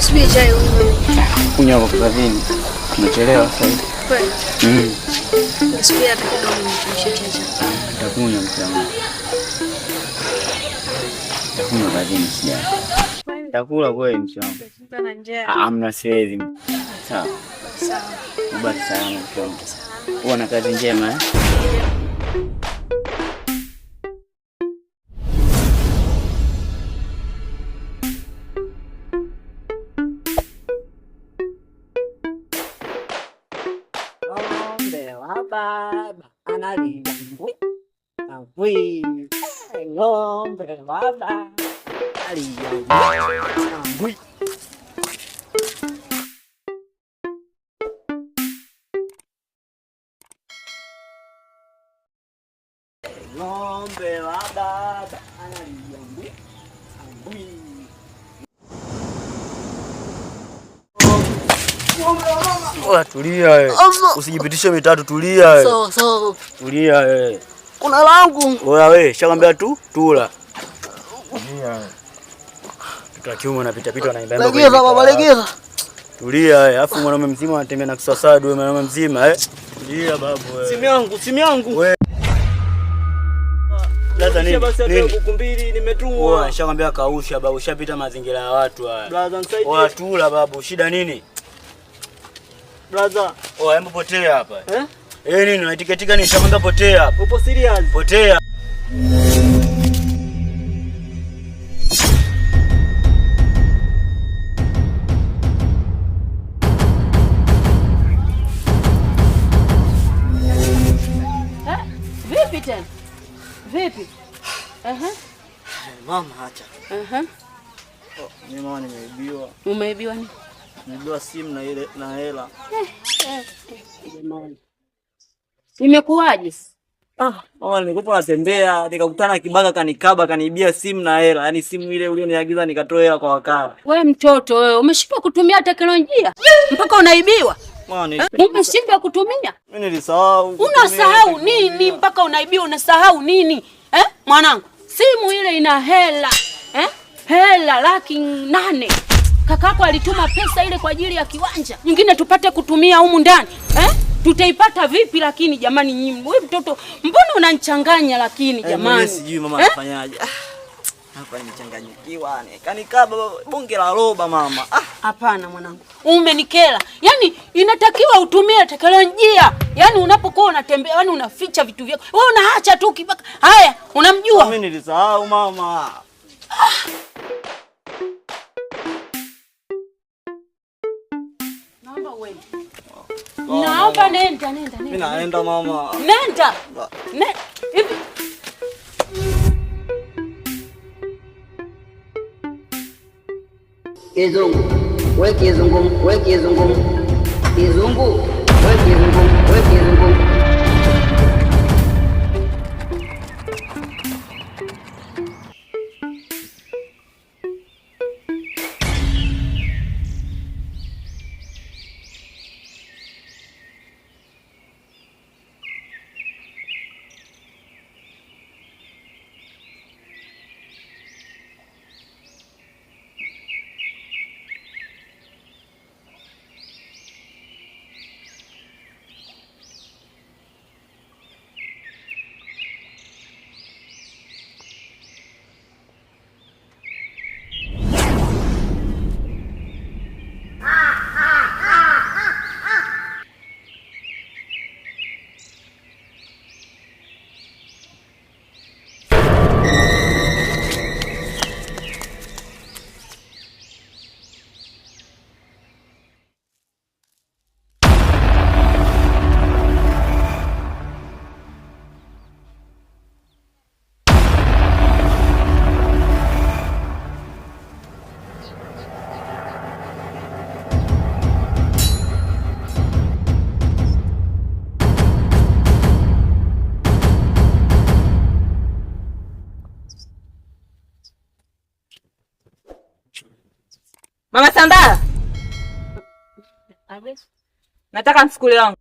Subiri chai unywe. Kunywa kwa kazini. Umechelewa sasa hivi. Kweli? Subiri hata kidogo nimchemshe chai. Nitakunywa mchana. Nitakunywa kazini sijana. Nitakula kweli mchana. Bana njaa. Hamna siwezi. Sawa. Sawa. Ubaki salama mchana. Uwe na kazi njema. Baba analia ngwe ngwe ng'ombe baba analia ngwe ng'ombe baba analia ngwe Oa tulia wewe. Usijipitishe mitatu, tulia wewe. Sawa. Tulia wewe. Kuna langu. Oa wewe, shakwambia tu tula. Tulia wewe. Mtoto kiume anapita pita anaimba. Legeza baba, legeza. Tulia wewe. Alafu mwanaume mzima anatembea na kisasadu wewe, mwanaume mzima Tulia babu wewe. Simu yangu. Wewe. Blaza nini? Nini? Kukumbili nimetumwa. Oa, shakwambia kausha babu, ushapita mazingira ya watu haya. Blaza nisaidie. Oa tula babu, shida nini? Blaza. Oa hebu potea hapa. Nini unatiketika nini? Shakwambia potea hapa. Upo serious? Potea. Vipi tena? Vipi? Mama acha. Mimi mama nimeibiwa. Umeibiwa nini? Nimeibiwa simu na hela. Jamani. Imekuwaje? Mama nilikuwa natembea nikakutana kibaka kanikaba kaniibia simu na hela. Yaani simu ile ulioniagiza nikatoa hela kwa wakala. Wewe mtoto wewe, umeshindwa kutumia teknolojia mpaka unaibiwa? Mama umeshindwa kutumia? Mimi nilisahau. Unasahau nini mpaka unaibiwa? Unasahau nini? Mwanangu, simu ile ina hela. Hela 800,000. Kakako alituma pesa ile kwa ajili ya kiwanja. Nyingine tupate kutumia humu ndani. Tutaipata vipi lakini jamani nyinyi? Wewe mtoto, mbona unanichanganya lakini jamani? Mimi sijui mama anafanyaje. Hapa nimechanganyikiwa. Kanikaba bonge la roba mama. Hapana mwanangu. Umenikela. Yaani inatakiwa utumie teknolojia. Yaani unapokuwa unatembea, yaani unaficha vitu vyako. Wewe unaacha tu kibaka. Haya, unamjua? Mimi nilisahau mama. Naomba wewe. Naomba nenda. Mimi naenda mama. Nenda. Hivi. Kizungu, we kizungu, we kizungu. Kizungu, we kizungu, we kizungu. Mama Sambala. Nataka msukule wangu.